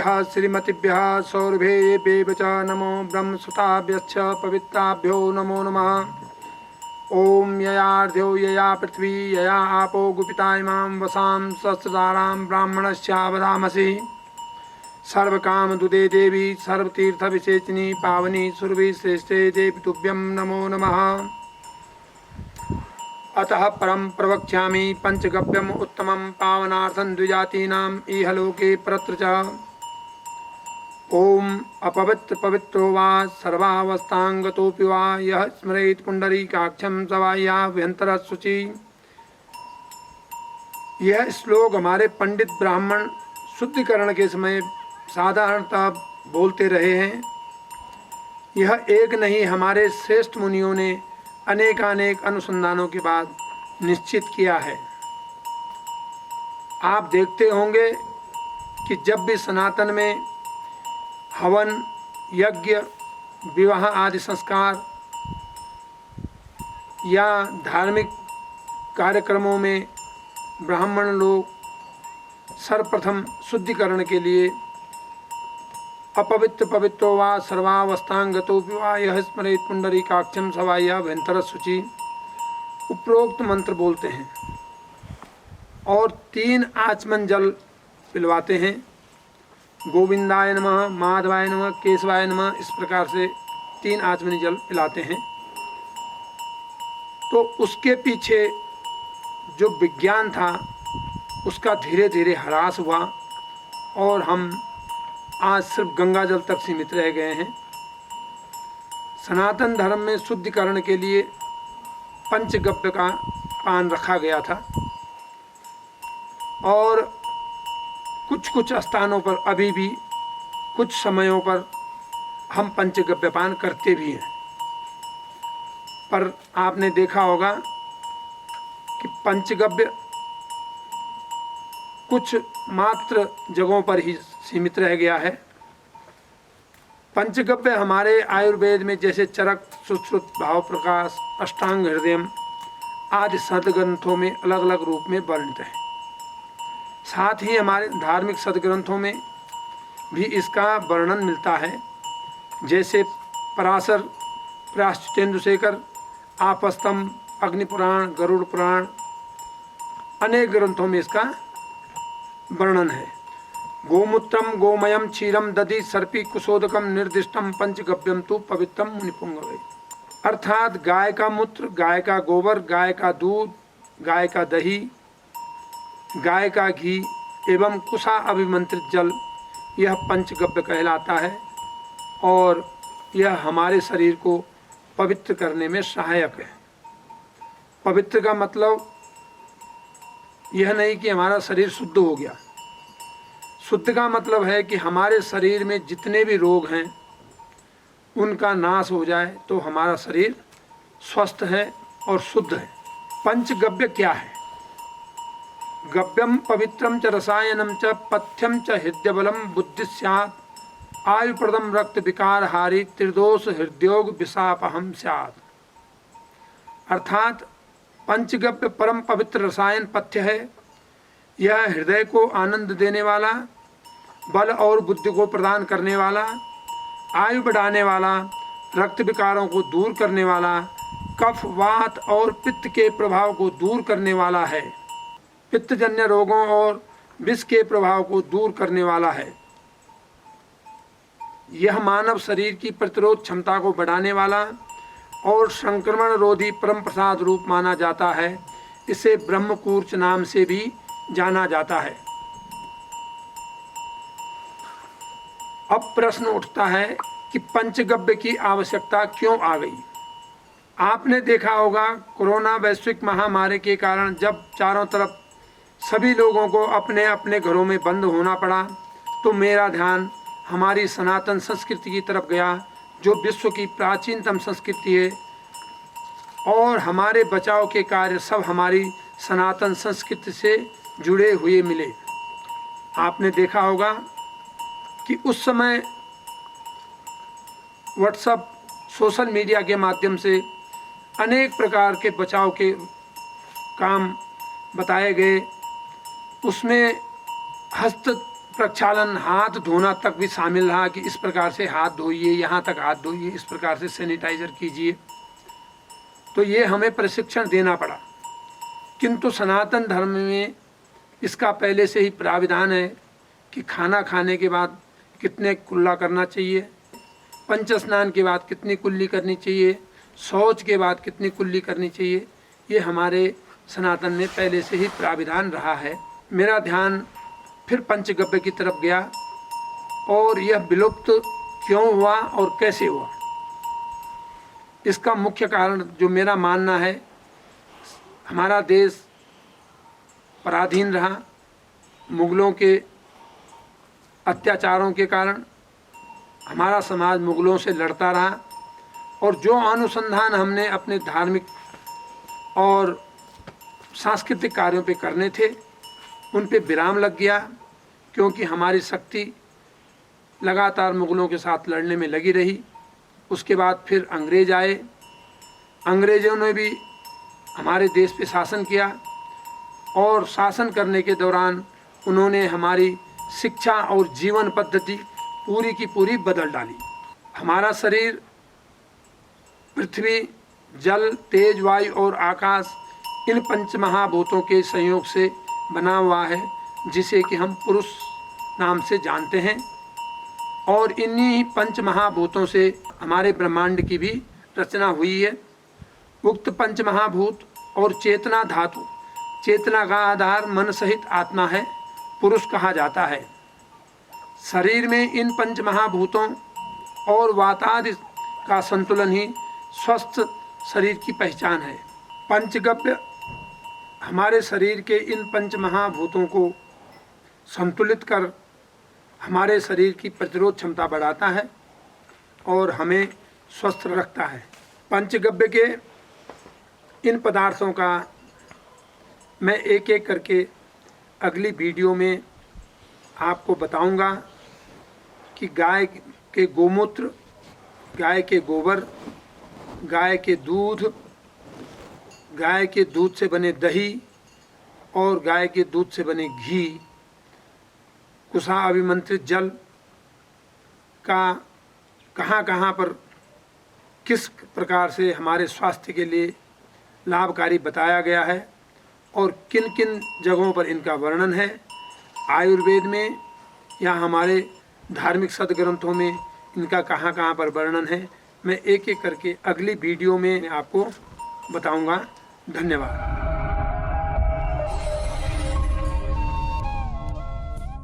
ऋषिभ्यः श्रीमतिभ्यः सौरभेभ्यः च नमो ब्रह्मसुताभ्यश्च पवित्राभ्यो नमो नमः। ओम ययार्ध्यो यया पृथ्वी यया आपो गुपिता इमां वसां सहस्रधारां ब्राह्मणस्यावधामसि। सर्वकामदुदे देवी सर्वतीर्थविशेषिणी पावनी सुरभि श्रेष्ठे देवी तुभ्यं नमो नमः। अतः परं प्रवक्ष्यामि पंचगव्यम उत्तमं पावनार्थं द्विजातीनां इहलोके परत्र च। ओम अपवित्र पवित्रो वा सर्वावस्थांगतोऽपि वा यः स्मरेत् पुंडरीकाक्षं सवाह्याभ्यंतरः शुचि। यह श्लोक हमारे पंडित ब्राह्मण शुद्धिकरण के समय साधारणतः बोलते रहे हैं। यह एक नहीं, हमारे श्रेष्ठ मुनियों ने अनेकानेक अनुसंधानों के बाद निश्चित किया है। आप देखते होंगे कि जब भी सनातन में हवन, यज्ञ, विवाह आदि संस्कार या धार्मिक कार्यक्रमों में ब्राह्मण लोग सर्वप्रथम शुद्धिकरण के लिए अपवित्र पवित्रो वा सर्वावस्थांगतोऽपि वा यः स्मरेत् पुंडरीकाक्षं सवाह्याभ्यंतरः शुचि उपरोक्त मंत्र बोलते हैं और 3 आचमन जल पिलवाते हैं। गोविंदाय नमः, माधवाय नमः, केशवाय नमः, इस प्रकार से 3 आचमनी जल पिलाते हैं। तो उसके पीछे जो विज्ञान था उसका धीरे धीरे ह्रास हुआ और हम आज सिर्फ गंगा जल तक सीमित रह गए हैं। सनातन धर्म में शुद्धिकरण के लिए पंचगव्य का पान रखा गया था और कुछ स्थानों पर अभी भी कुछ समयों पर हम पंचगव्य पान करते भी हैं। पर आपने देखा होगा कि पंचगव्य कुछ मात्र जगहों पर ही सीमित रह गया है। पंचगव्य हमारे आयुर्वेद में जैसे चरक, सुश्रुत, भाव प्रकाश, अष्टांग हृदयम आदि सदग्रंथों में अलग अलग रूप में वर्णित है। साथ ही हमारे धार्मिक सदग्रंथों में भी इसका वर्णन मिलता है। जैसे पराशर, प्राश्चितेंदुशेखर, आपस्तंभ, अग्निपुराण, गरुड़ पुराण, अनेक ग्रंथों में इसका वर्णन है। गोमूत्रम गोमयम क्षीरम दधि सर्पी कुशोदकम निर्दिष्टम पंचगव्यम तु पवित्रम मुनिपुंगवे। अर्थात गाय का मूत्र, गाय का गोबर, गाय का दूध, गाय का दही, गाय का घी एवं कुशा अभिमंत्रित जल, यह पंचगव्य कहलाता है और यह हमारे शरीर को पवित्र करने में सहायक है। पवित्र का मतलब यह नहीं कि हमारा शरीर शुद्ध हो गया। शुद्ध का मतलब है कि हमारे शरीर में जितने भी रोग हैं उनका नाश हो जाए तो हमारा शरीर स्वस्थ है और शुद्ध है। पंचगव्य क्या है? गव्यम पवित्रम च रसायनम च पथ्यम च हृदयबलम बुद्धि स्यात् आयुप्रदम रक्त विकार हारी त्रिदोष हृदयोग विषापहम स्यात्। अर्थात पंचगव्य परम पवित्र रसायन पथ्य है। यह हृदय को आनंद देने वाला, बल और बुद्धि को प्रदान करने वाला, आयु बढ़ाने वाला, रक्त विकारों को दूर करने वाला, कफ, वात और पित्त के प्रभाव को दूर करने वाला है, पित्तजन्य रोगों और विष के प्रभाव को दूर करने वाला है। यह मानव शरीर की प्रतिरोध क्षमता को बढ़ाने वाला और संक्रमण रोधी परम प्रसाद रूप माना जाता है। इसे ब्रह्मकूर्च नाम से भी जाना जाता है। अब प्रश्न उठता है कि पंचगव्य की आवश्यकता क्यों आ गई? आपने देखा होगा कोरोना वैश्विक महामारी के कारण जब चारों तरफ सभी लोगों को अपने अपने घरों में बंद होना पड़ा तो मेरा ध्यान हमारी सनातन संस्कृति की तरफ गया, जो विश्व की प्राचीनतम संस्कृति है और हमारे बचाव के कार्य सब हमारी सनातन संस्कृति से जुड़े हुए मिले। आपने देखा होगा कि उस समय व्हाट्सएप, सोशल मीडिया के माध्यम से अनेक प्रकार के बचाव के काम बताए गए। उसमें हस्त प्रक्षालन, हाथ धोना तक भी शामिल रहा कि इस प्रकार से हाथ धोइए, यहाँ तक हाथ धोइए, इस प्रकार से सैनिटाइजर कीजिए। तो ये हमें प्रशिक्षण देना पड़ा। किंतु सनातन धर्म में इसका पहले से ही प्राविधान है कि खाना खाने के बाद कितने कुल्ला करना चाहिए, पंच स्नान के बाद कितनी कुल्ली करनी चाहिए, शौच के बाद कितनी कुल्ली करनी चाहिए। ये हमारे सनातन में पहले से ही प्राविधान रहा है। मेरा ध्यान फिर पंचगव्य की तरफ गया और यह विलुप्त क्यों हुआ और कैसे हुआ। इसका मुख्य कारण जो मेरा मानना है, हमारा देश पराधीन रहा, मुगलों के अत्याचारों के कारण हमारा समाज मुगलों से लड़ता रहा और जो अनुसंधान हमने अपने धार्मिक और सांस्कृतिक कार्यों पे करने थे उन पे विराम लग गया, क्योंकि हमारी शक्ति लगातार मुगलों के साथ लड़ने में लगी रही। उसके बाद फिर अंग्रेज आए, अंग्रेज़ों ने भी हमारे देश पे शासन किया और शासन करने के दौरान उन्होंने हमारी शिक्षा और जीवन पद्धति पूरी की पूरी बदल डाली। हमारा शरीर पृथ्वी, जल, तेज, वायु और आकाश, इन पंच महाभूतों के संयोग से बना हुआ है, जिसे कि हम पुरुष नाम से जानते हैं। और इन्हीं पंच महाभूतों से हमारे ब्रह्मांड की भी रचना हुई है। उक्त पंच महाभूत और चेतना धातु, चेतना का आधार मन सहित आत्मा है, पुरुष कहा जाता है। शरीर में इन पंच महाभूतों और वातादि का संतुलन ही स्वस्थ शरीर की पहचान है। पंचगव्य हमारे शरीर के इन पंच महाभूतों को संतुलित कर हमारे शरीर की प्रतिरोध क्षमता बढ़ाता है और हमें स्वस्थ रखता है। पंचगव्य के इन पदार्थों का मैं एक एक करके अगली वीडियो में आपको बताऊंगा कि गाय के गोमूत्र, गाय के गोबर, गाय के दूध, गाय के दूध से बने दही और गाय के दूध से बने घी, कुशा अभिमंत्रित जल का कहाँ कहाँ पर किस प्रकार से हमारे स्वास्थ्य के लिए लाभकारी बताया गया है और किन किन जगहों पर इनका वर्णन है। आयुर्वेद में या हमारे धार्मिक सदग्रंथों में इनका कहाँ कहाँ पर वर्णन है, मैं एक एक करके अगली वीडियो में आपको बताऊंगा। धन्यवाद।